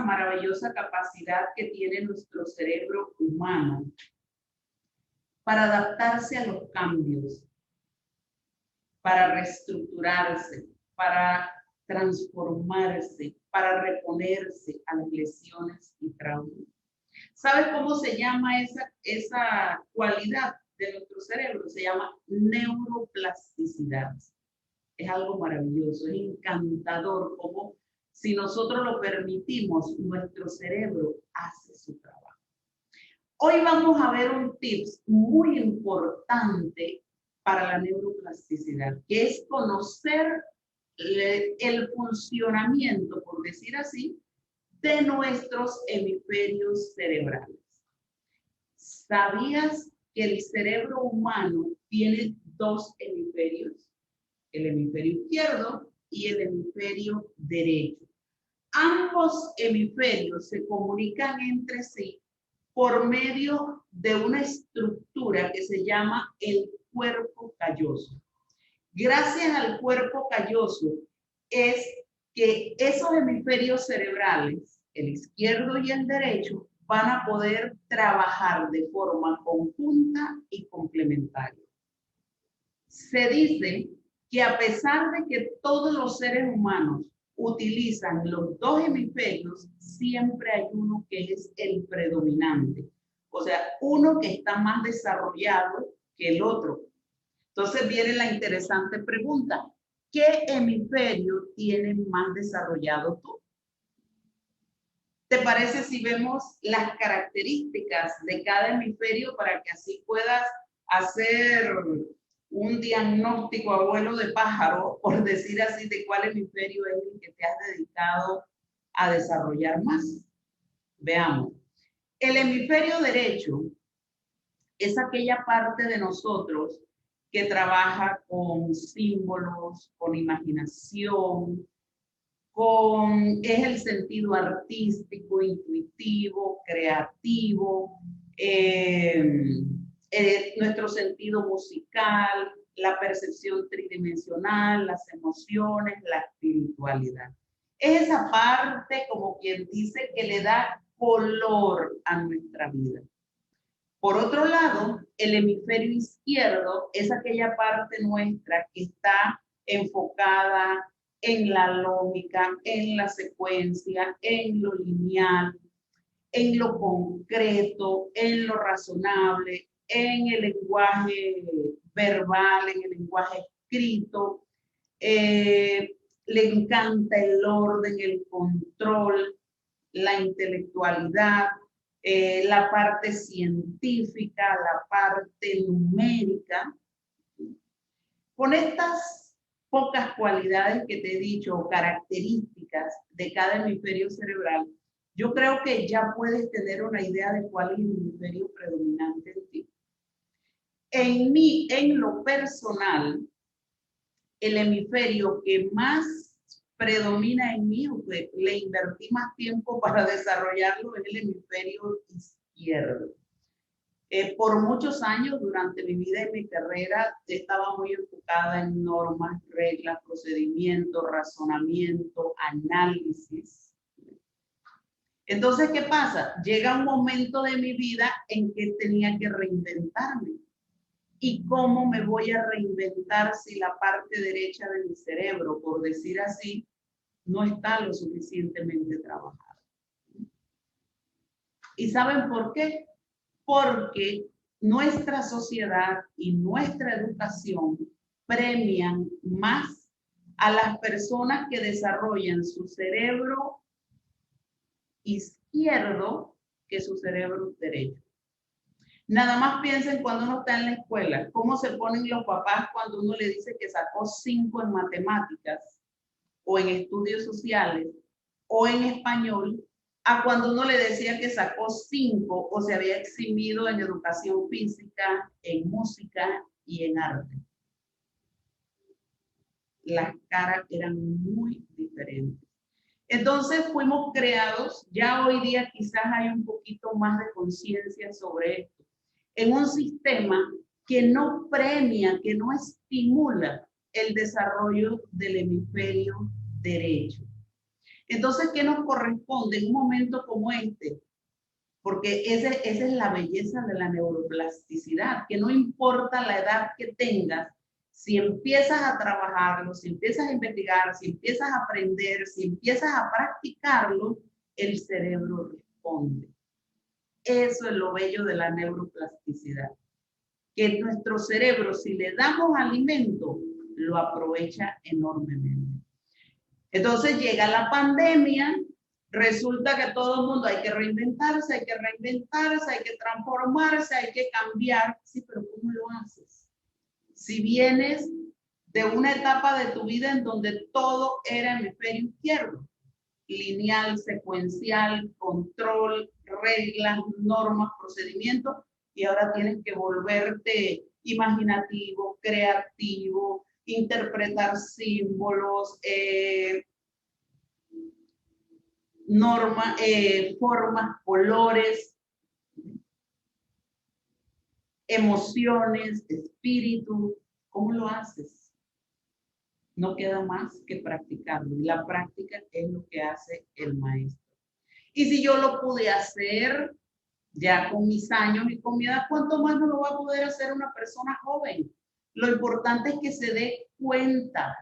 maravillosa capacidad que tiene nuestro cerebro humano para adaptarse a los cambios, para reestructurarse, para transformarse, para reponerse a las lesiones y traumas. ¿Sabes cómo se llama esa cualidad de nuestro cerebro? Se llama neuroplasticidad. Es algo maravilloso, es encantador, como si nosotros lo permitimos, nuestro cerebro hace su trabajo. Hoy vamos a ver un tips muy importante para la neuroplasticidad, que es conocer el funcionamiento, por decir así, de nuestros hemisferios cerebrales. ¿Sabías que el cerebro humano tiene dos hemisferios? El hemisferio izquierdo y el hemisferio derecho. Ambos hemisferios se comunican entre sí por medio de una estructura que se llama el cuerpo calloso. Gracias al cuerpo calloso es que esos hemisferios cerebrales, el izquierdo y el derecho, van a poder trabajar de forma conjunta y complementaria. Se dice que a pesar de que todos los seres humanos utilizan los dos hemisferios, siempre hay uno que es el predominante. O sea, uno que está más desarrollado que el otro. Entonces viene la interesante pregunta: ¿qué hemisferio tienes más desarrollado tú? ¿Te parece si vemos las características de cada hemisferio para que así puedas hacer un diagnóstico a vuelo de pájaro, por decir así, de cuál hemisferio es el que te has dedicado a desarrollar más? Veamos. El hemisferio derecho es aquella parte de nosotros que trabaja con símbolos, con imaginación, es el sentido artístico, intuitivo, creativo, nuestro sentido musical, la percepción tridimensional, las emociones, la espiritualidad. Es esa parte, como quien dice, que le da color a nuestra vida. Por otro lado, el hemisferio izquierdo es aquella parte nuestra que está enfocada en la lógica, en la secuencia, en lo lineal, en lo concreto, en lo razonable, en el lenguaje verbal, en el lenguaje escrito. Le encanta el orden, el control, la intelectualidad, la parte científica, la parte numérica. Con estas pocas cualidades que te he dicho, o características de cada hemisferio cerebral, yo creo que ya puedes tener una idea de cuál es el hemisferio predominante en ti. En lo personal, el hemisferio que más predomina en mí, o que le invertí más tiempo para desarrollarlo, es el hemisferio izquierdo. Por muchos años durante mi vida y mi carrera estaba muy enfocada en normas, reglas, procedimientos, razonamiento, análisis. Entonces, ¿qué pasa? Llega un momento de mi vida en que tenía que reinventarme. ¿Y cómo me voy a reinventar si la parte derecha de mi cerebro, por decir así, no está lo suficientemente trabajada? ¿Y saben por qué? Porque nuestra sociedad y nuestra educación premian más a las personas que desarrollan su cerebro izquierdo que su cerebro derecho. Nada más piensen cuando uno está en la escuela, cómo se ponen los papás cuando uno le dice que sacó 5 en matemáticas o en estudios sociales o en español, a cuando uno le decía que sacó 5 o se había eximido en educación física, en música y en arte. Las caras eran muy diferentes. Entonces fuimos creados, ya hoy día quizás hay un poquito más de conciencia sobre esto, en un sistema que no premia, que no estimula el desarrollo del hemisferio derecho. Entonces, ¿qué nos corresponde en un momento como este? Porque esa es la belleza de la neuroplasticidad, que no importa la edad que tengas, si empiezas a trabajarlo, si empiezas a investigar, si empiezas a aprender, si empiezas a practicarlo, el cerebro responde. Eso es lo bello de la neuroplasticidad, que nuestro cerebro, si le damos alimento, lo aprovecha enormemente. Entonces llega la pandemia, resulta que todo el mundo hay que reinventarse, hay que transformarse, hay que cambiar. Sí, pero ¿cómo lo haces? Si vienes de una etapa de tu vida en donde todo era hemisferio izquierdo, lineal, secuencial, control, reglas, normas, procedimientos, y ahora tienes que volverte imaginativo, creativo, interpretar símbolos, formas, colores, emociones, espíritu. ¿Cómo lo haces? No queda más que practicarlo. Y la práctica es lo que hace el maestro. Y si yo lo pude hacer ya con mis años y con mi edad, ¿cuánto más no lo va a poder hacer una persona joven? Lo importante es que se dé cuenta,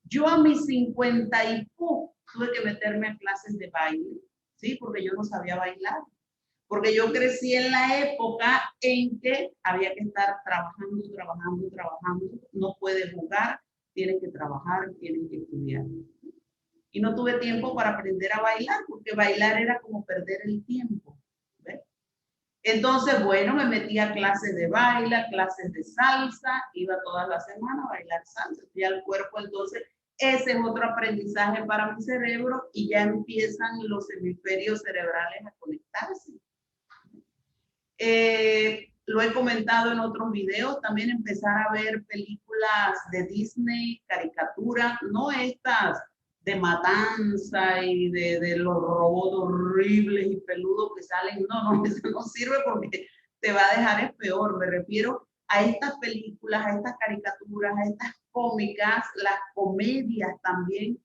Yo a mis 50 y tuve que meterme a clases de baile, ¿sí? Porque yo no sabía bailar. Porque yo crecí en la época en que había que estar trabajando. No puedes jugar, tienes que trabajar, tienes que estudiar. Y no tuve tiempo para aprender a bailar, porque bailar era como perder el tiempo. ¿Ves? Entonces, bueno, me metí a clases de baile, clases de salsa, iba todas las semanas a bailar salsa. Y al cuerpo, entonces, ese es otro aprendizaje para mi cerebro y ya empiezan los hemisferios cerebrales a conectarse. Lo he comentado en otros videos, también empezar a ver películas de Disney, caricaturas, no estas de matanza y de los robots horribles y peludos que salen, no, eso no sirve porque te va a dejar es peor. Me refiero a estas películas, a estas caricaturas, a estas cómicas, las comedias también,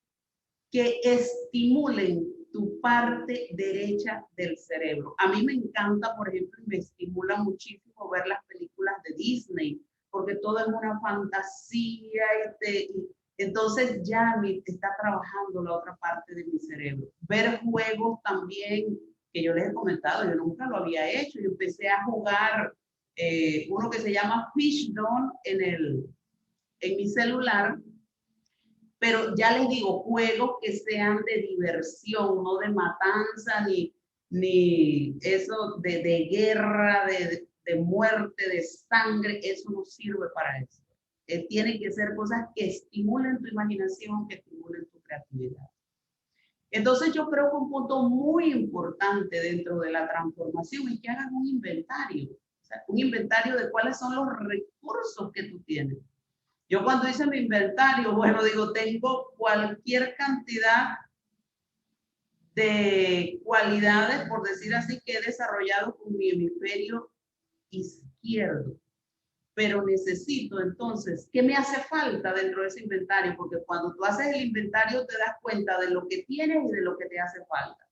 que estimulen tu parte derecha del cerebro. A mí me encanta, por ejemplo, y me estimula muchísimo ver las películas de Disney, porque todo es una fantasía y entonces ya me está trabajando la otra parte de mi cerebro. Ver juegos también, que yo les he comentado, yo nunca lo había hecho. Yo empecé a jugar uno que se llama Fishdom en mi celular, pero ya les digo, juegos que sean de diversión, no de matanza, ni eso de guerra, de muerte, de sangre, eso no sirve para eso. Tienen que ser cosas que estimulen tu imaginación, que estimulen tu creatividad. Entonces yo creo que un punto muy importante dentro de la transformación es que hagan un inventario, o sea, un inventario de cuáles son los recursos que tú tienes. Yo cuando hice mi inventario, bueno, digo, tengo cualquier cantidad de cualidades, por decir así, que he desarrollado con mi hemisferio izquierdo. Pero necesito entonces, ¿qué me hace falta dentro de ese inventario? Porque cuando tú haces el inventario te das cuenta de lo que tienes y de lo que te hace falta.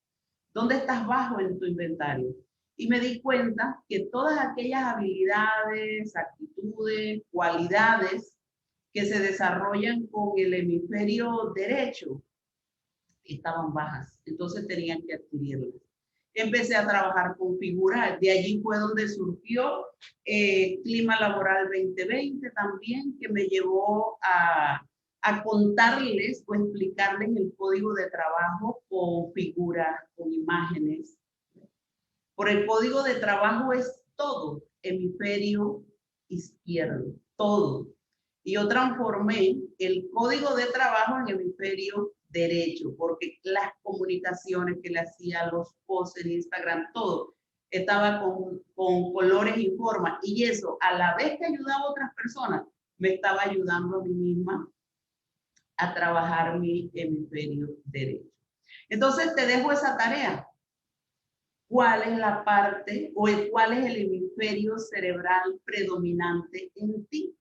¿Dónde estás bajo en tu inventario? Y me di cuenta que todas aquellas habilidades, actitudes, cualidades que se desarrollan con el hemisferio derecho estaban bajas, entonces tenían que adquirirlas. Empecé a trabajar con figuras, de allí fue donde surgió Clima Laboral 2020 también, que me llevó a contarles o explicarles el código de trabajo con figuras, con imágenes. Por el código de trabajo es todo hemisferio izquierdo, todo. Y yo transformé el código de trabajo en hemisferio derecho, porque las comunicaciones que le hacía, los posts en Instagram, todo estaba con colores y formas. Y eso, a la vez que ayudaba a otras personas, me estaba ayudando a mí misma a trabajar mi hemisferio derecho. Entonces te dejo esa tarea. ¿Cuál es la parte o cuál es el hemisferio cerebral predominante en ti?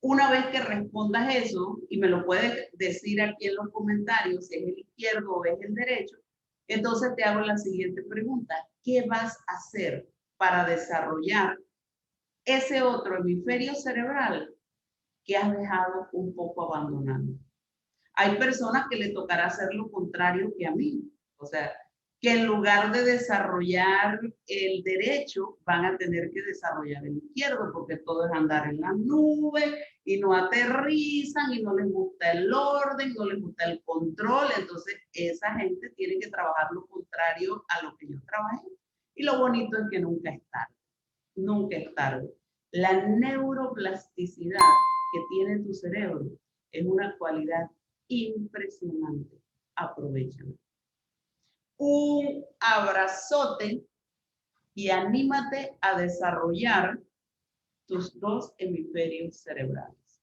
Una vez que respondas eso, y me lo puedes decir aquí en los comentarios, si es el izquierdo o es el derecho, entonces te hago la siguiente pregunta. ¿Qué vas a hacer para desarrollar ese otro hemisferio cerebral que has dejado un poco abandonado? Hay personas que le tocará hacer lo contrario que a mí. O sea, que en lugar de desarrollar el derecho, van a tener que desarrollar el izquierdo, porque todo es andar en la nube y no aterrizan y no les gusta el orden, no les gusta el control. Entonces, esa gente tiene que trabajar lo contrario a lo que yo trabajé. Y lo bonito es que nunca es tarde, nunca es tarde. La neuroplasticidad que tiene tu cerebro es una cualidad impresionante. Aprovechala. Un abrazote y anímate a desarrollar tus dos hemisferios cerebrales.